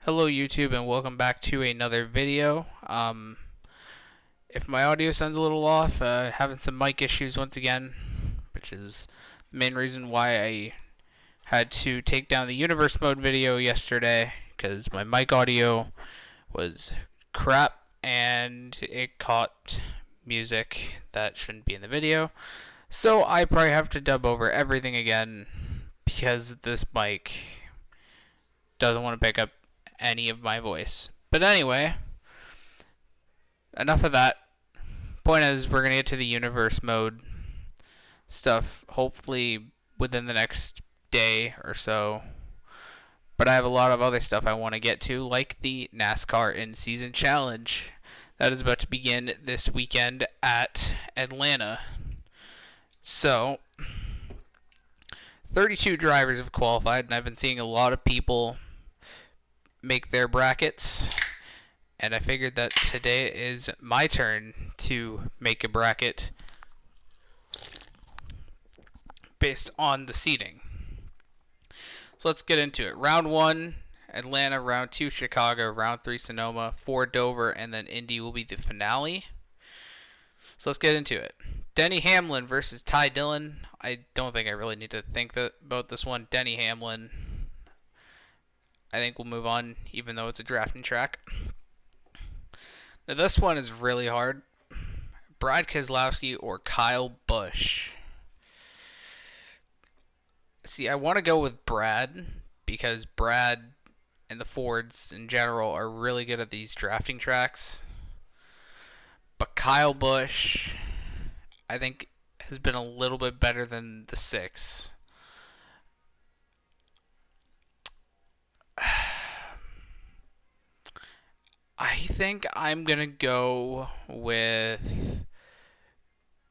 Hello YouTube and welcome back to another video. If my audio sounds a little off, having some mic issues once again, which is the main reason why I had to take down the universe mode video yesterday, because my mic audio was crap and it caught music that shouldn't be in the video. So I probably have to dub over everything again because this mic doesn't want to pick up any of my voice. But anyway, enough of that. Point is, we're going to get to the universe mode stuff hopefully within the next day or so. But I have a lot of other stuff I want to get to, like the NASCAR in-season challenge that is about to begin this weekend at Atlanta. So, 32 drivers have qualified, and I've been seeing a lot of people make their brackets. And I figured that today is my turn to make a bracket based on the seeding. So let's get into it. Round 1, Atlanta. Round 2, Chicago. Round 3, Sonoma. 4, Dover. And then Indy will be the finale. So let's get into it. Denny Hamlin versus Ty Dillon. I don't think I really need to think about this one. Denny Hamlin. I think we'll move on, even though it's a drafting track. Now this one is really hard. Brad Keselowski or Kyle Busch. See, I want to go with Brad because Brad and the Fords in general are really good at these drafting tracks. But Kyle Busch, I think, has been a little bit better than the 6. I think I'm going to go with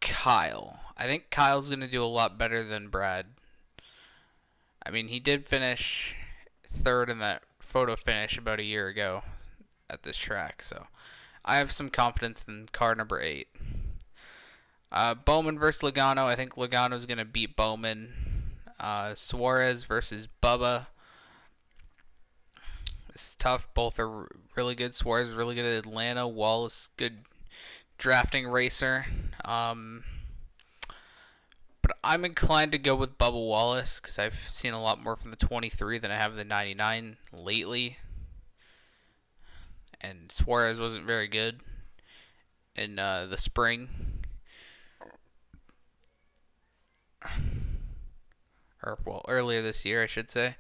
Kyle. I think Kyle's going to do a lot better than Brad. I mean, he did finish 3rd in that photo finish about a year ago at this track, so I have some confidence in car number 8. Bowman versus Logano. I think Logano's going to beat Bowman. Suarez versus Bubba. It's tough. Both are really good. Suarez is really good at Atlanta. Wallace, good drafting racer. But I'm inclined to go with Bubba Wallace because I've seen a lot more from the 23 than I have the 99 lately. And Suarez wasn't very good in the spring. Or, well, earlier this year, I should say.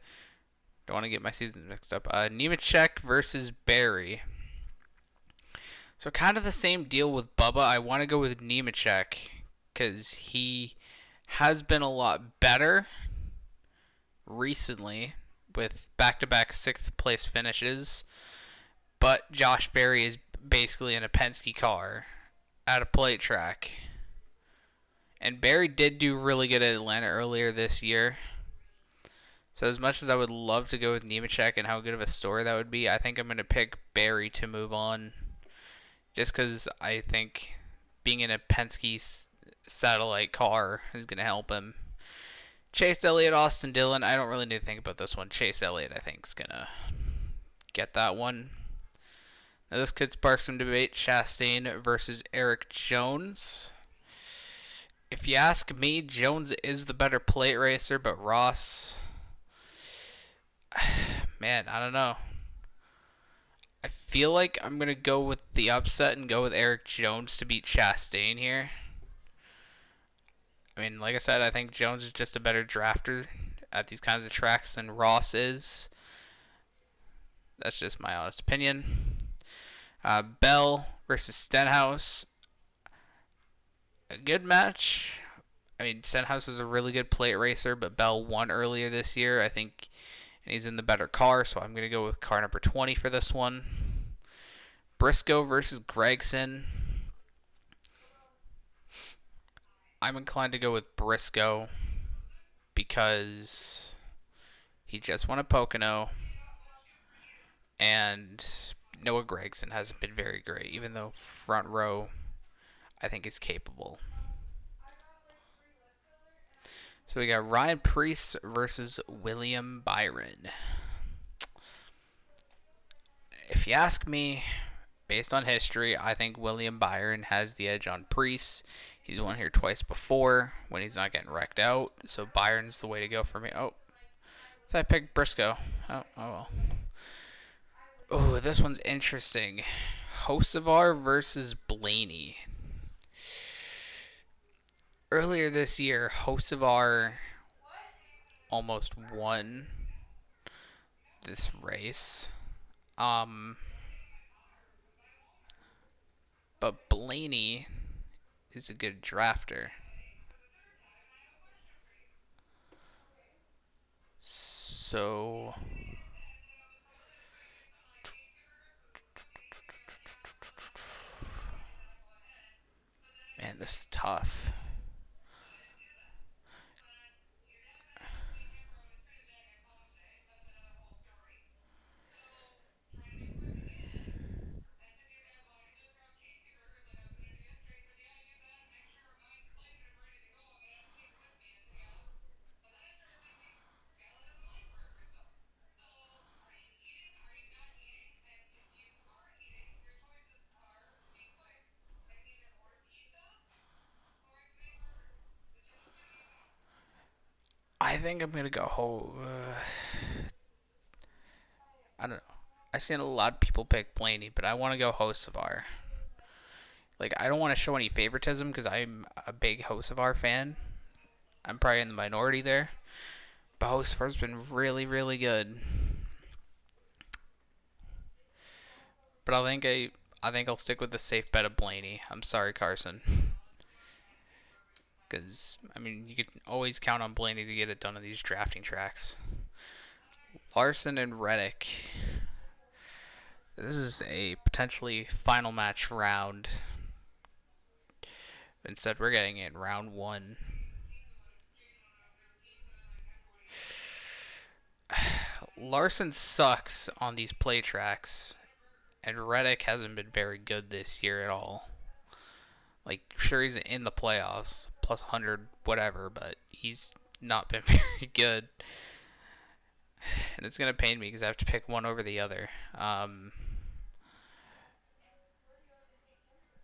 Don't want to get my seasons mixed up. Nemechek versus Barry. So kind of the same deal with Bubba. I want to go with Nemechek because he has been a lot better recently with back-to-back 6th place finishes. But Josh Berry is basically in a Penske car at a plate track. And Berry did do really good at Atlanta earlier this year. So as much as I would love to go with Nemechek and how good of a story that would be, I think I'm going to pick Berry to move on. Just because I think being in a Penske satellite car is going to help him. Chase Elliott, Austin Dillon. I don't really need to think about this one. Chase Elliott, I think, is going to get that one. Now this could spark some debate. Chastain versus Eric Jones. If you ask me, Jones is the better plate racer, but Ross... Man, I don't know. I feel like I'm going to go with the upset and go with Eric Jones to beat Chastain here. I mean, like I said, I think Jones is just a better drafter at these kinds of tracks than Ross is. That's just my honest opinion. Bell versus Stenhouse. A good match. I mean, Stenhouse is a really good plate racer, but Bell won earlier this year. I think... And he's in the better car, so I'm going to go with car number 20 for this one. Briscoe versus Gregson. I'm inclined to go with Briscoe because he just won a Pocono. And Noah Gragson hasn't been very great, even though front row I think is capable. So we got Ryan Preece versus William Byron. If you ask me, based on history, I think William Byron has the edge on Priest. He's won here twice before when he's not getting wrecked out. So Byron's the way to go for me. Oh, I picked Briscoe. Oh well. Oh, this one's interesting. Hocevar versus Blaney. Earlier this year, Hocevar almost won this race. Um, but Blaney is a good drafter. So, man, this is tough. I think I'm gonna go. I don't know. I've seen a lot of people pick Blaney, but I want to go Hocevar. Like, I don't want to show any favoritism because I'm a big Hocevar fan. I'm probably in the minority there. But Hocevar's been really, really good. But I think I'll stick with the safe bet of Blaney. I'm sorry, Carson. Because, I mean, you could always count on Blaney to get it done on these drafting tracks. Larson and Reddick. This is a potentially final match round. Instead, we're getting it in round one. Larson sucks on these play tracks, and Reddick hasn't been very good this year at all. Like, sure, he's in the playoffs, plus 100, whatever, but he's not been very good. And it's going to pain me because I have to pick one over the other.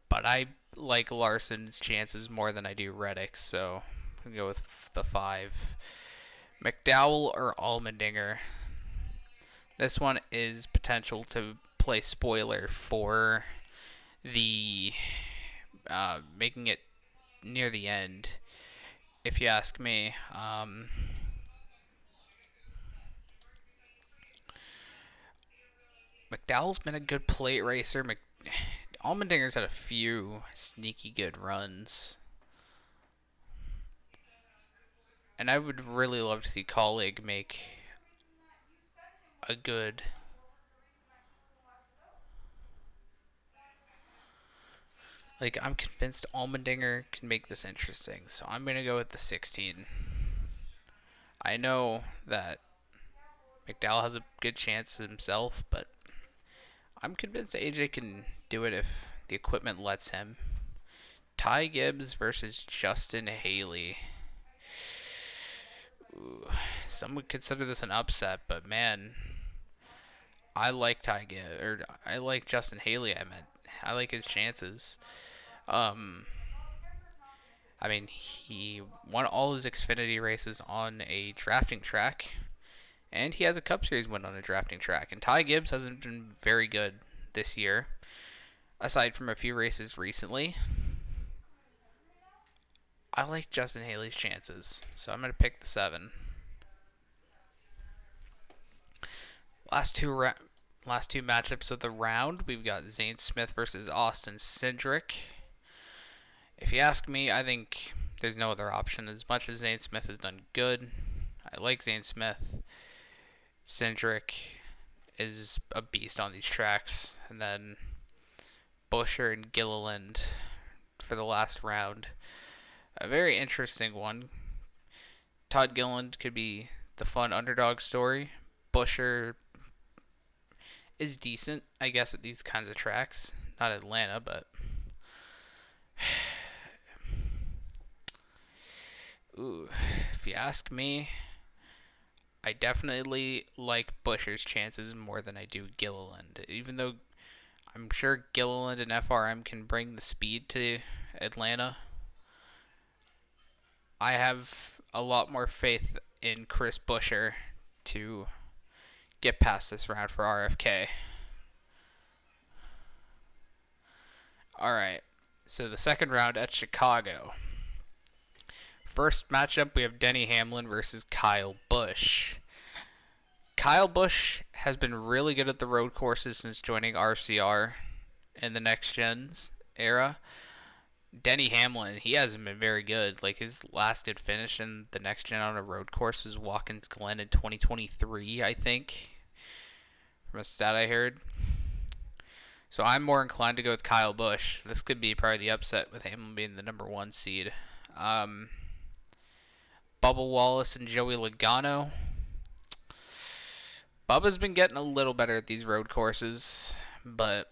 But I like Larson's chances more than I do Reddick, so I'm going to go with the 5. McDowell or Allmendinger. This one is potential to play spoiler for the making it near the end, if you ask me. McDowell's been a good plate racer. Allmendinger's had a few sneaky good runs. And I would really love to see Colleague make a good. Like, I'm convinced Allmendinger can make this interesting, so I'm going to go with the 16. I know that McDowell has a good chance himself, but I'm convinced AJ can do it if the equipment lets him. Ty Gibbs versus Justin Haley. Ooh, some would consider this an upset, but man, I like Ty Gibbs, or I like Justin Haley. I like his chances. Um, I mean, he won all his Xfinity races on a drafting track, and he has a Cup Series win on a drafting track. And Ty Gibbs hasn't been very good this year, aside from a few races recently. I like Justin Haley's chances, so I'm going to pick the 7. Last two matchups of the round, we've got Zane Smith versus Austin Cindric. If you ask me, I think there's no other option. As much as Zane Smith has done good, I like Zane Smith. Cindric is a beast on these tracks. And then Buescher and Gilliland for the last round. A very interesting one. Todd Gilliland could be the fun underdog story. Buescher is decent, I guess, at these kinds of tracks. Not Atlanta, but ooh, if you ask me, I definitely like Buescher's chances more than I do Gilliland. Even though I'm sure Gilliland and FRM can bring the speed to Atlanta, I have a lot more faith in Chris Buescher to get past this round for RFK. Alright, so the second round at Chicago. First matchup, we have Denny Hamlin versus Kyle Busch. Kyle Busch has been really good at the road courses since joining RCR in the next gens era. Denny Hamlin, he hasn't been very good. Like his last good finish in the next gen on a road course was Watkins Glen in 2023, I think, from a stat I heard. So I'm more inclined to go with Kyle Busch. This could be probably the upset with Hamlin being the number 1 seed. Bubba Wallace and Joey Logano. Bubba's been getting a little better at these road courses, but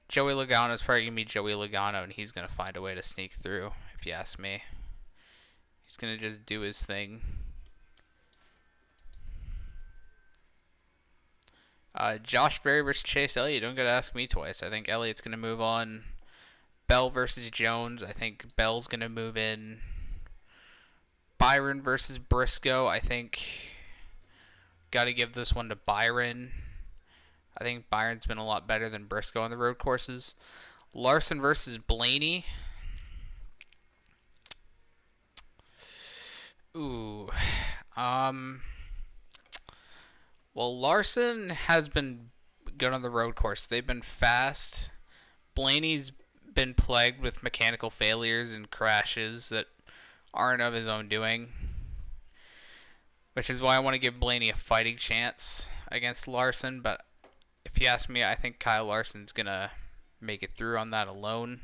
Joey Logano is probably going to be Joey Logano, and he's going to find a way to sneak through, if you ask me. He's going to just do his thing. Josh Berry versus Chase Elliott. Don't got to ask me twice. I think Elliott's going to move on. Bell versus Jones. I think Bell's going to move in. Byron versus Briscoe. I think got to give this one to Byron. I think Byron's been a lot better than Briscoe on the road courses. Larson versus Blaney. Ooh. Well, Larson has been good on the road course. They've been fast. Blaney's been plagued with mechanical failures and crashes that aren't of his own doing, which is why I want to give Blaney a fighting chance against Larson. But if you ask me, I think Kyle Larson's going to make it through on that alone.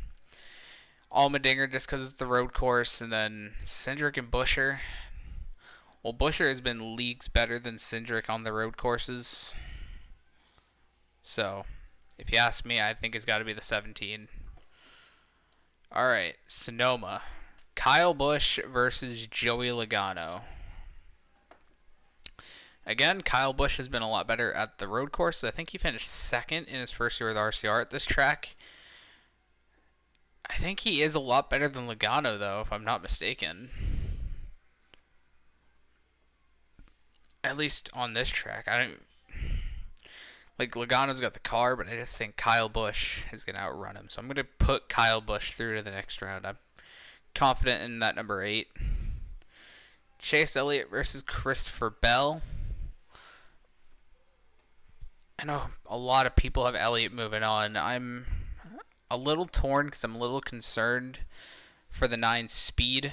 Allmendinger just because it's the road course, and then Cindric and Buescher. Well, Buescher has been leagues better than Cindric on the road courses. So, if you ask me, I think it's got to be the 17. Alright, Sonoma. Kyle Busch versus Joey Logano. Again, Kyle Busch has been a lot better at the road course. I think he finished second in his first year with RCR at this track. I think he is a lot better than Logano, though, if I'm not mistaken. At least on this track. I don't... Like, Logano's got the car, but I just think Kyle Busch is going to outrun him. So I'm going to put Kyle Busch through to the next round. I'm confident in that number 8. Chase Elliott versus Christopher Bell. I know a lot of people have Elliott moving on. I'm a little torn because I'm a little concerned for the 9 speed.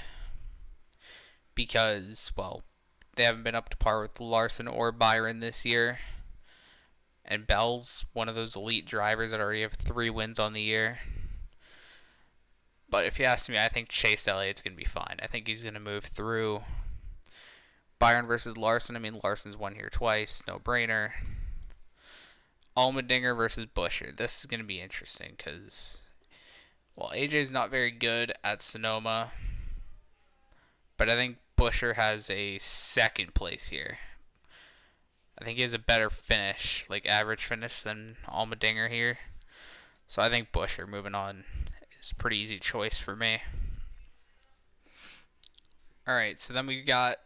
Because, well, they haven't been up to par with Larson or Byron this year. And Bell's one of those elite drivers that already have 3 wins on the year. But if you ask me, I think Chase Elliott's going to be fine. I think he's going to move through. Byron versus Larson. I mean, Larson's won here twice. No brainer. Allmendinger versus Buescher. This is going to be interesting because, well, AJ's not very good at Sonoma. But I think Buescher has a second place here. I think he has a better finish, like average finish, than Allmendinger here. So I think Buescher moving on is a pretty easy choice for me. Alright, so then we got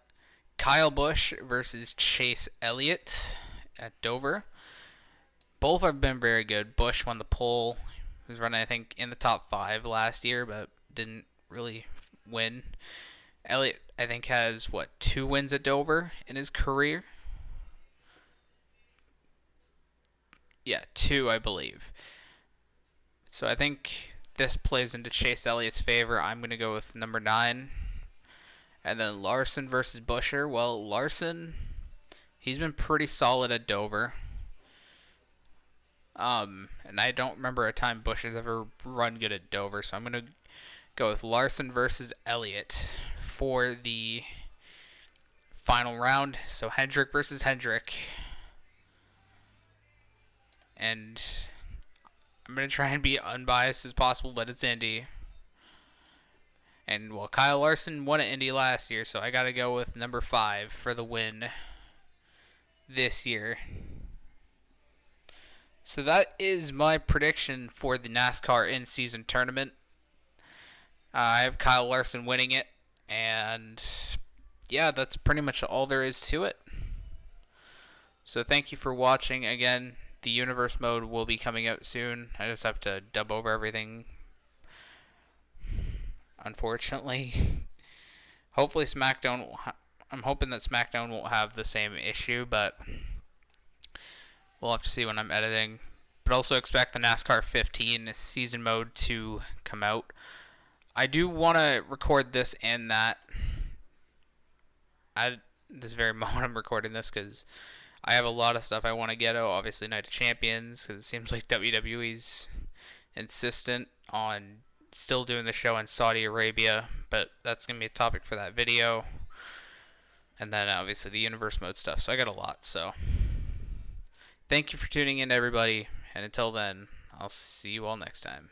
Kyle Busch versus Chase Elliott at Dover. Both have been very good. Busch won the pole. He was running, I think, in the top 5 last year, but didn't really win. Elliott, I think, has, 2 wins at Dover in his career? Yeah, 2, I believe. So I think this plays into Chase Elliott's favor. I'm going to go with number 9. And then Larson versus Buescher. Well, Larson, he's been pretty solid at Dover. And I don't remember a time Buescher's ever run good at Dover. So I'm going to go with Larson versus Elliott for the final round. So Hendrick versus Hendrick. And I'm going to try and be unbiased as possible, but it's Indy. And well, Kyle Larson won at Indy last year, so I got to go with number 5 for the win this year. So that is my prediction for the NASCAR in-season tournament. I have Kyle Larson winning it, and yeah, that's pretty much all there is to it. So thank you for watching. Again, the universe mode will be coming out soon. I just have to dub over everything, unfortunately. Hopefully SmackDown. I'm hoping that SmackDown won't have the same issue, but we'll have to see when I'm editing. But also expect the NASCAR 15 season mode to come out. I do want to record this and that at this very moment I'm recording this, because I have a lot of stuff I want to get out. Obviously, Night of Champions, because it seems like WWE's insistent on still doing the show in Saudi Arabia, but that's going to be a topic for that video. And then obviously the universe mode stuff. So I got a lot. So thank you for tuning in, everybody. And until then, I'll see you all next time.